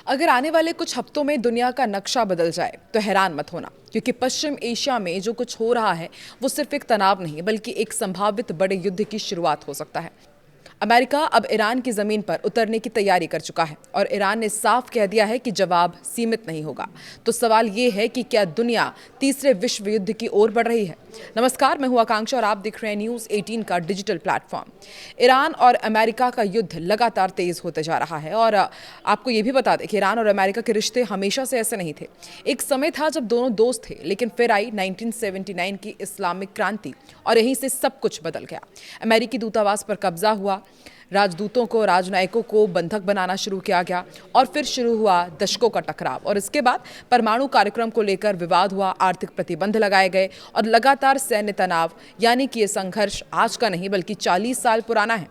अगर आने वाले कुछ हफ्तों में दुनिया का नक्शा बदल जाए तो हैरान मत होना, क्योंकि पश्चिम एशिया में जो कुछ हो रहा है वो सिर्फ एक तनाव नहीं बल्कि एक संभावित बड़े युद्ध की शुरुआत हो सकता है। अमेरिका अब ईरान की जमीन पर उतरने की तैयारी कर चुका है और ईरान ने साफ कह दिया है कि जवाब सीमित नहीं होगा। तो सवाल ये है कि क्या दुनिया तीसरे विश्व युद्ध की ओर बढ़ रही है? नमस्कार, मैं हूं आकांक्षा और आप देख रहे हैं न्यूज़ 18 का डिजिटल प्लेटफॉर्म। ईरान और अमेरिका का युद्ध लगातार तेज होते जा रहा है और आपको ये भी बता दें कि ईरान और अमेरिका के रिश्ते हमेशा से ऐसे नहीं थे। एक समय था जब दोनों दोस्त थे, लेकिन फिर आई 1979 की इस्लामिक क्रांति और यहीं से सब कुछ बदल गया। अमेरिकी दूतावास पर कब्जा हुआ, राजदूतों को, राजनयिकों को बंधक बनाना शुरू किया गया और फिर शुरू हुआ दशकों का टकराव। और इसके बाद परमाणु कार्यक्रम को लेकर विवाद हुआ, आर्थिक प्रतिबंध लगाए गए और लगातार सैन्य तनाव। यानी कि ये संघर्ष आज का नहीं बल्कि 40 साल पुराना है।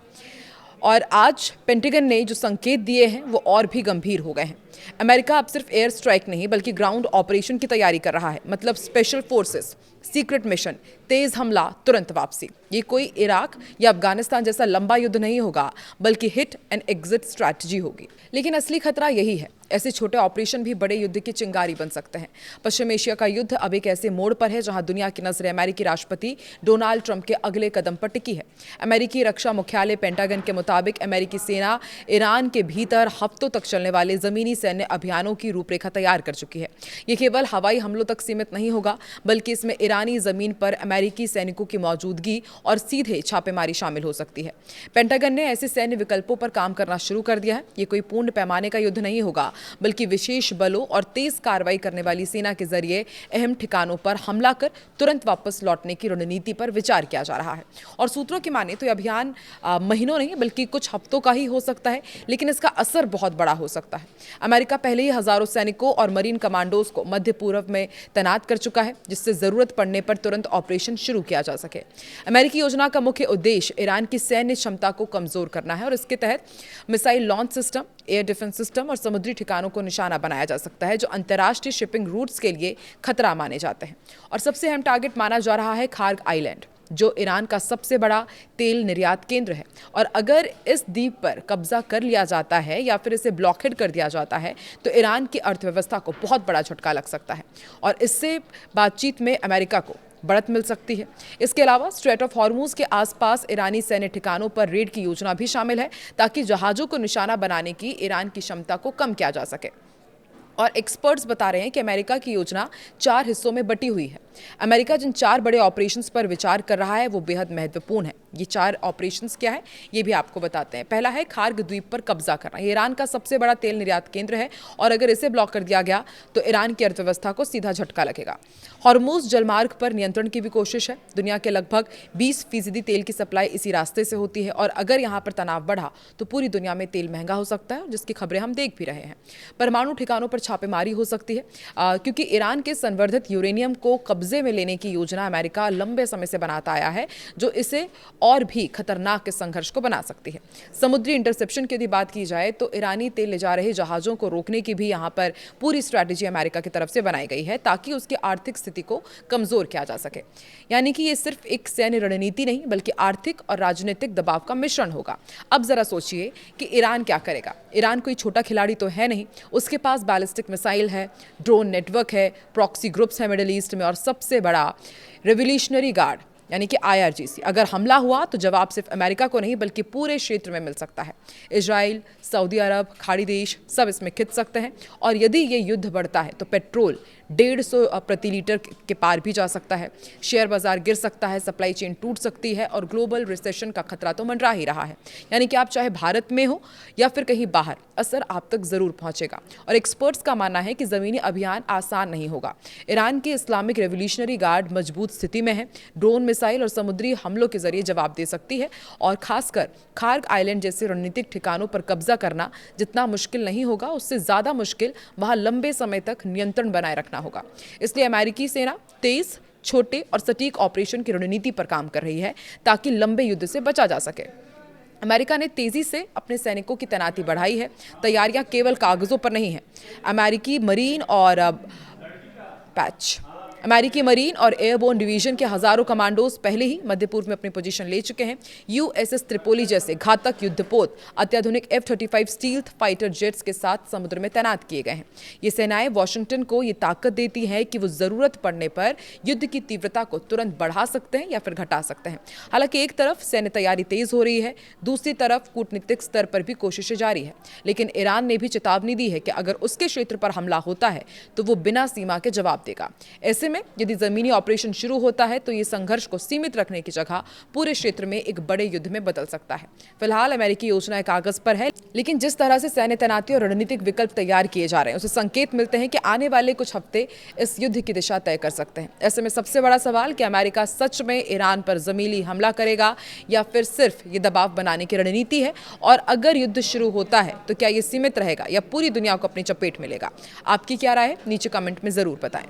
और आज पेंटागन ने जो संकेत दिए हैं वो और भी गंभीर हो गए हैं। अमेरिका अब सिर्फ एयर स्ट्राइक नहीं बल्कि ग्राउंड ऑपरेशन की तैयारी कर रहा है, मतलब स्पेशल फोर्सेस, सीक्रेट मिशन, तेज हमला, तुरंत वापसी। ये कोई इराक या अफगानिस्तान जैसा लंबा युद्ध नहीं होगा बल्कि हिट एंड एग्जिट स्ट्रैटेजी होगी। लेकिन असली खतरा यही है, ऐसे छोटे ऑपरेशन भी बड़े युद्ध की चिंगारी बन सकते हैं। पश्चिम एशिया का युद्ध अब एक ऐसे मोड़ पर है जहां दुनिया की नजरें अमेरिकी राष्ट्रपति डोनाल्ड ट्रंप के अगले कदम पर टिकी है। अमेरिकी रक्षा मुख्यालय पेंटागन के मुताबिक अमेरिकी सेना ईरान के भीतर हफ्तों तक चलने वाले जमीनी सैन्य अभियानों की रूपरेखा तैयार कर चुकी है। ये केवल हवाई हमलों तक सीमित नहीं होगा बल्कि इसमें ईरानी जमीन पर अमेरिकी सैनिकों की मौजूदगी और सीधे छापेमारी शामिल हो सकती है। पेंटागन ने ऐसे सैन्य विकल्पों पर काम करना शुरू कर दिया है। ये कोई पूर्ण पैमाने का युद्ध नहीं होगा बल्कि विशेष बलों और तेज कार्रवाई करने वाली सेना के जरिए अहम ठिकानों पर हमला कर तुरंत वापस लौटने की रणनीति पर विचार किया जा रहा है। और सूत्रों की माने तो यह अभियान महीनों नहीं बल्कि कुछ हफ्तों का ही हो सकता है, लेकिन इसका असर बहुत बड़ा हो सकता है। अमेरिका पहले ही हजारों सैनिकों और मरीन कमांडोज को मध्य पूर्व में तैनात कर चुका है, जिससे जरूरत पड़ने पर तुरंत ऑपरेशन शुरू किया जा सके। अमेरिकी योजना का मुख्य उद्देश्य ईरान की सैन्य क्षमता को कमजोर करना है और इसके तहत missile launch system, air defence system और समुद्री ठिकानों को निशाना बनाया जा सकता है जो अंतर्राष्ट्रीय शिपिंग रूट्स के लिए खतरा माने जाते हैं। और सबसे अहम टारगेट माना जा रहा है खार्ग आइलैंड, जो ईरान का सबसे बड़ा तेल निर्यात केंद्र है। और अगर इस द्वीप पर कब्जा कर लिया जाता है या फिर इसे ब्लॉकेड कर दिया जाता है तो ईरान की अर्थव्यवस्था को बहुत बड़ा झटका लग सकता है और इससे बातचीत में अमेरिका को बढ़त मिल सकती है। इसके अलावा स्ट्रेट ऑफ हॉर्मूज के आसपास ईरानी सैन्य ठिकानों पर रेड की योजना भी शामिल है ताकि जहाजों को निशाना बनाने की ईरान की क्षमता को कम किया जा सके। और एक्सपर्ट्स बता रहे हैं कि अमेरिका की योजना 4 हिस्सों में बटी हुई है। अमेरिका जिन 4 बड़े ऑपरेशंस पर विचार कर रहा है वो बेहद महत्वपूर्ण है। ये 4 ऑपरेशंस क्या है ये भी आपको बताते हैं। पहला है खार्ग द्वीप पर कब्जा करना। ये ईरान का सबसे बड़ा तेल निर्यात केंद्र है और अगर इसे ब्लॉक कर दिया गया तो ईरान की अर्थव्यवस्था को सीधा झटका लगेगा। हॉर्मूज जलमार्ग पर नियंत्रण की भी कोशिश है। दुनिया के लगभग 20% तेल की सप्लाई इसी रास्ते से होती है और अगर यहाँ पर तनाव बढ़ा तो पूरी दुनिया में तेल महंगा हो सकता है, जिसकी खबरें हम देख भी रहे हैं। परमाणु ठिकानों पर छापेमारी हो सकती है क्योंकि ईरान के संवर्धित यूरेनियम को कब्जे में लेने की योजना अमेरिका लंबे समय से बनाता आया है, जो इसे और भी खतरनाक इस संघर्ष को बना सकती है। समुद्री इंटरसेप्शन की यदि बात की जाए तो ईरानी तेल ले जा रहे जहाजों को रोकने की भी यहाँ पर पूरी स्ट्रैटेजी अमेरिका की तरफ से बनाई गई है ताकि उसकी आर्थिक स्थिति को कमजोर किया जा सके। यानी कि ये सिर्फ एक सैन्य रणनीति नहीं बल्कि आर्थिक और राजनीतिक दबाव का मिश्रण होगा। अब जरा सोचिए कि ईरान क्या करेगा। ईरान कोई छोटा खिलाड़ी तो है नहीं, उसके पास बैलिस्टिक मिसाइल है, ड्रोन नेटवर्क है, प्रॉक्सी ग्रुप्स है मिडिल ईस्ट में और सबसे बड़ा रिवोल्यूशनरी गार्ड यानी कि IRGC। अगर हमला हुआ तो जवाब सिर्फ अमेरिका को नहीं बल्कि पूरे क्षेत्र में मिल सकता है। इजराइल, सऊदी अरब, खाड़ी देश सब इसमें खिंच सकते हैं और यदि ये युद्ध बढ़ता है तो पेट्रोल 150 प्रति लीटर के पार भी जा सकता है। शेयर बाजार गिर सकता है, सप्लाई चेन टूट सकती है और ग्लोबल रिसेशन का खतरा तो मंडरा ही रहा है। यानी कि आप चाहे भारत में हो या फिर कहीं बाहर, असर आप तक जरूर पहुंचेगा। और एक्सपर्ट्स का मानना है कि जमीनी अभियान आसान नहीं होगा। ईरान के इस्लामिक रेवोल्यूशनरी गार्ड मजबूत स्थिति में है, ड्रोन मिसाइल और समुद्री हमलों के जरिए जवाब दे सकती है और खासकर खार्ग आइलैंड जैसे रणनीतिक ठिकानों पर कब्जा करना जितना मुश्किल नहीं होगा उससे ज्यादा मुश्किल वहां लंबे समय तक नियंत्रण बनाए रखना होगा। इसलिए अमेरिकी सेना तेज, छोटे और सटीक ऑपरेशन की रणनीति पर काम कर रही है ताकि लंबे युद्ध से बचा जा सके। अमेरिका ने तेजी से अपने सैनिकों की तैनाती बढ़ाई है। तैयारियां केवल कागजों पर नहीं हैं। अमेरिकी मरीन और पैच अमेरिकी मरीन और एयरबोर्न डिवीजन के हजारों कमांडोज पहले ही मध्य पूर्व में अपनी पोजीशन ले चुके हैं। यूएसएस त्रिपोली जैसे घातक युद्धपोत अत्याधुनिक F-35 स्टील्थ फाइटर जेट्स के साथ समुद्र में तैनात किए गए हैं। ये सेनाएं वॉशिंगटन को ये ताकत देती है कि वो जरूरत पड़ने पर युद्ध की तीव्रता को तुरंत बढ़ा सकते हैं या फिर घटा सकते हैं। हालांकि एक तरफ सैन्य तैयारी तेज हो रही है, दूसरी तरफ कूटनीतिक स्तर पर भी कोशिशें जारी है। लेकिन ईरान ने भी चेतावनी दी है कि अगर उसके क्षेत्र पर हमला होता है तो वो बिना सीमा के जवाब देगा। ऐसे में यदि जमीनी ऑपरेशन शुरू होता है तो ये संघर्ष को सीमित रखने की जगह पूरे क्षेत्र में एक बड़े युद्ध में बदल सकता है। फिलहाल अमेरिकी योजनाएं कागज पर है, लेकिन जिस तरह से सैन्य तैनाती और रणनीतिक विकल्प तैयार किए जा रहे हैं, उसे संकेत मिलते हैं कि आने वाले कुछ हफ्ते इस युद्ध की दिशा तय कर सकते हैं। ऐसे में सबसे बड़ा सवाल कि अमेरिका सच में ईरान पर जमीनी हमला करेगा या फिर सिर्फ ये दबाव बनाने की रणनीति है, और अगर युद्ध शुरू होता है तो क्या ये सीमित रहेगा या पूरी दुनिया को अपनी चपेट में लेगा। आपकी क्या राय है, नीचे कमेंट में जरूर बताएं।